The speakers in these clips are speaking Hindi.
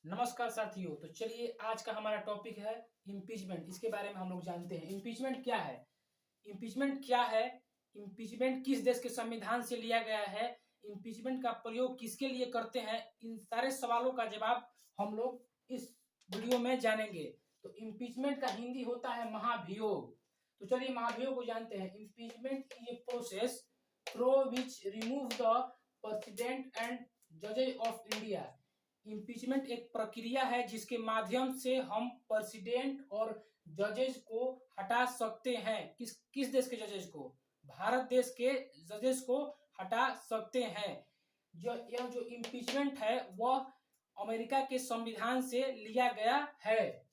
नमस्कार साथियों। तो चलिए आज का हमारा टॉपिक है इम्पीचमेंट। इसके बारे में हम लोग जानते हैं इम्पीचमेंट क्या है। इम्पीचमेंट क्या है, इम्पीचमेंट किस देश के संविधान से लिया गया है, इम्पीचमेंट का प्रयोग किसके लिए करते हैं, इन सारे सवालों का जवाब हम लोग इस वीडियो में जानेंगे। तो इम्पीचमेंट का हिंदी होता है महाभियोग। तो चलिए महाभियोग को जानते हैं। Impeachment is a process through which remove the president and जजेस ऑफ इंडिया। इम्पीचमेंट एक प्रक्रिया है जिसके माध्यम से हम प्रेसिडेंट और जजेस को हटा सकते हैं। किस किस देश के जजेस को? भारत देश के जजेस को हटा सकते हैं। यह जो इम्पीचमेंट है वह अमेरिका के संविधान से लिया गया है।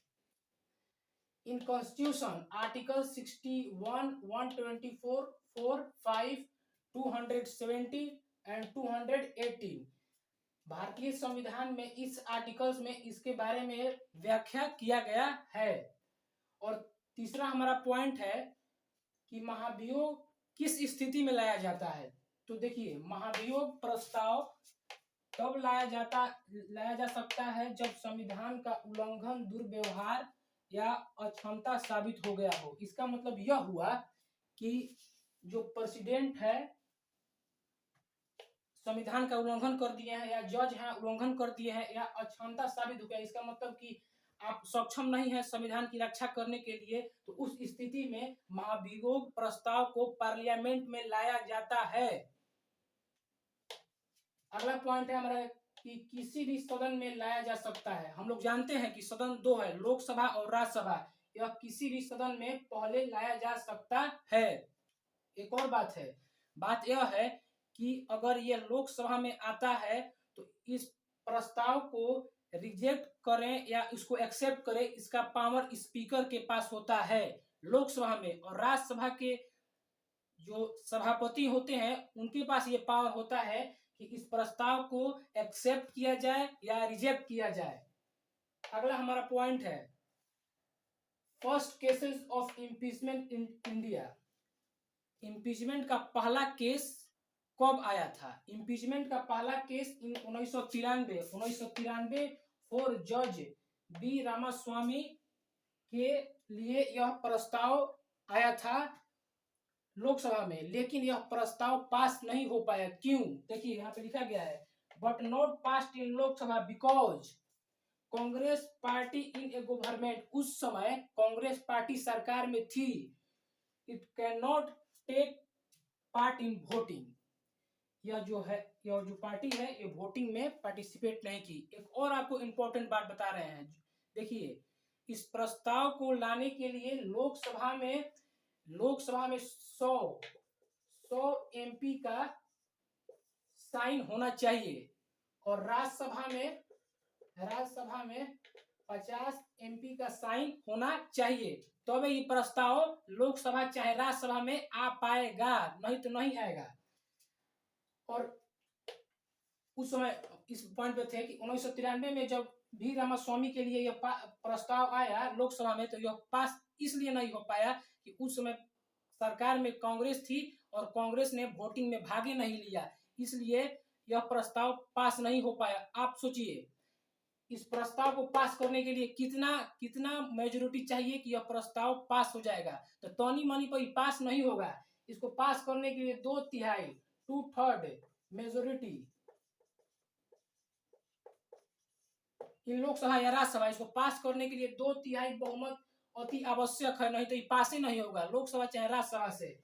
इन कॉन्स्टिट्यूशन आर्टिकल 61, 124, 4, 5, 270 एंड 218 भारतीय संविधान में इस आर्टिकल्स में इसके बारे में व्याख्या किया गया है। और तीसरा हमारा पॉइंट है कि महाभियोग किस स्थिति में लाया जाता है। तो देखिए महाभियोग प्रस्ताव तब लाया जा सकता है जब संविधान का उल्लंघन, दुर्व्यवहार या अक्षमता साबित हो गया हो। इसका मतलब यह हुआ कि जो प्रेसिडेंट है संविधान का उल्लंघन कर दिए हैं, या जज है उल्लंघन कर दिए हैं, या अक्षमता साबित हो गया। इसका मतलब कि आप सक्षम नहीं है संविधान की रक्षा करने के लिए। तो उस स्थिति में महाभियोग प्रस्ताव को पार्लियामेंट में लाया जाता है। अगला पॉइंट है हमारा कि किसी भी सदन में लाया जा सकता है। हम लोग जानते हैं कि सदन दो है, लोकसभा और राज्यसभा। यह किसी भी सदन में पहले लाया जा सकता है। एक और बात है, बात यह है कि अगर यह लोकसभा में आता है तो इस प्रस्ताव को रिजेक्ट करें या इसको एक्सेप्ट करें, इसका पावर स्पीकर के पास होता है लोकसभा में। और राज्यसभा के जो सभापति होते हैं उनके पास ये पावर होता है कि इस प्रस्ताव को एक्सेप्ट किया जाए या रिजेक्ट किया जाए। अगला हमारा पॉइंट है first cases of impeachment in India. Impeachment का पहला केस कब आया था? इम्पीचमेंट का पहला केस इन 1993 फॉर जज बी रामास्वामी के लिए यह प्रस्ताव आया था लोकसभा में, लेकिन यह प्रस्ताव पास नहीं हो पाया। क्यों? देखिए यहाँ पे लिखा गया है but not passed in Lok Sabha because Congress party in a government. उस समय कांग्रेस पार्टी सरकार में थी। It can not take part in voting. यह जो पार्टी है ये वोटिंग में पार्टिसिपेट नहीं की। एक और आपको इंपॉर्टेंट बात बता रहे हैं। देखिए इस प्रस्ताव को लाने के लिए लोकसभा में 100 एमपी का साइन होना चाहिए और राज्यसभा में 50 एमपी का साइन होना चाहिए। तो ये प्रस्ताव लोकसभा चाहे राज्यसभा में आ पाएगा, नहीं तो नहीं आएगा। और उस समय इस पॉइंट पे थे कि 1993 में जब भी रामास्वामी के लिए यह प्रस्ताव आया लोकसभा में, तो यह पास इसलिए नहीं हो पाया कि उस समय सरकार में कांग्रेस थी और कांग्रेस ने वोटिंग में भागी नहीं लिया, इसलिए यह प्रस्ताव पास नहीं हो पाया। आप सोचिए इस प्रस्ताव को पास करने के लिए कितना मेजोरिटी चाहिए कि यह प्रस्ताव पास हो जाएगा। तो तनी मनी पर पास नहीं होगा। इसको पास करने के लिए 2/3 2/3 मेजोरिटी इन लोकसभा या राज्यसभा, इसको पास करने के लिए 2/3 बहुमत अति आवश्यक है, नहीं तो ये पास ही नहीं होगा लोकसभा चाहे राज्यसभा से।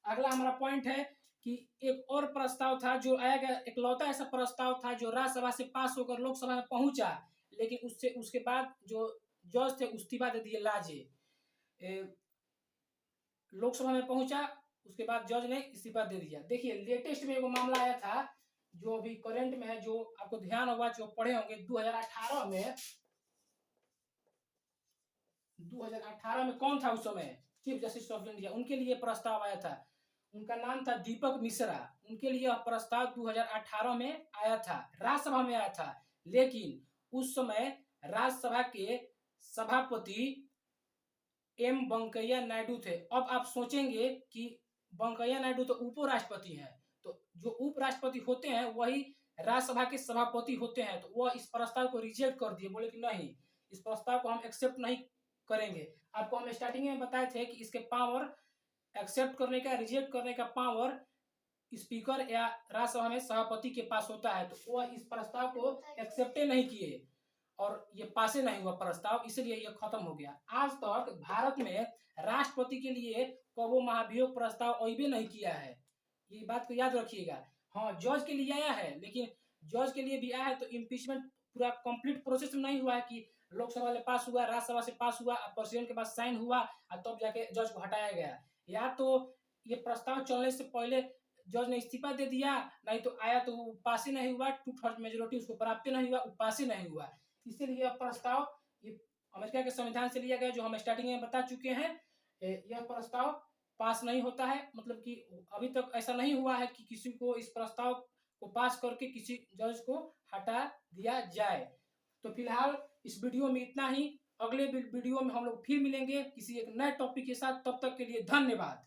अगला हमारा पॉइंट है कि एक और प्रस्ताव था जो आएगा, इकलौता ऐसा प्रस्ताव था जो राज्यसभा से पास होकर लोकसभा में पहुंचा, लेकिन उसके बाद जो जज थे इस्तीफा दे दिए। लोकसभा में पहुंचा, उसके बाद जज ने इस्तीफा दे दिया। देखिए लेटेस्ट में एगो मामला आया था जो अभी करंट में है, जो आपको ध्यान होगा, जो पढ़े होंगे 2018 में कौन था उस समय चीफ जस्टिस ऑफ इंडिया, उनके लिए प्रस्ताव आया था। उनका नाम था दीपक मिश्रा। उनके लिए प्रस्ताव 2018 में आया था, राज्यसभा में आया था, लेकिन उस समय राज्यसभा के सभापति एम वेंकैया नायडू थे। अब आप सोचेंगे कि वेंकैया नायडू तो उपराष्ट्रपति हैं, तो जो उपराष्ट्रपति होते हैं वही राज्यसभा के सभापति होते हैं, तो वह इस प्रस्ताव को रिजेक्ट कर दिए, बोले कि नहीं, इस प्रस्ताव को हम एक्सेप्ट नहीं करेंगे। आपको हम स्टार्टिंग में बताए थे कि इसके पावर, एक्सेप्ट करने का, रिजेक्ट करने का पावर स्पीकर या राज्यसभा में सभापति के पास होता है, तो वह इस प्रस्ताव को एक्सेप्ट नहीं किए और ये पासे नहीं हुआ प्रस्ताव, इसलिए ये खत्म हो गया। आज तक भारत में राष्ट्रपति के लिए कबो महाभियोग प्रस्ताव अभी नहीं किया है, ये बात को याद रखिएगा। हाँ, जज के लिए आया है, लेकिन जज के लिए भी आया है तो इम्पीचमेंट पूरा कंप्लीट प्रोसेस में नहीं हुआ है कि लोकसभा से पास हुआ, राज्यसभा से पास हुआ, प्रेसिडेंट के पास साइन हुआ और तब जाके जज को हटाया गया। या तो ये प्रस्ताव चलने से पहले जज ने इस्तीफा दे दिया, नहीं तो आया तो पास ही नहीं हुआ, 2/3 मेजोरिटी उसको प्राप्त नहीं हुआ, पास ही नहीं हुआ। इसीलिए यह प्रस्ताव ये अमेरिका के संविधान से लिया गया, जो हम स्टार्टिंग में बता चुके हैं। यह प्रस्ताव पास नहीं होता है, मतलब कि अभी तक ऐसा नहीं हुआ है कि किसी को इस प्रस्ताव को पास करके किसी जज को हटा दिया जाए। तो फिलहाल इस वीडियो में इतना ही। अगले वीडियो में हम लोग फिर मिलेंगे किसी एक नए टॉपिक के साथ। तब तक के लिए धन्यवाद।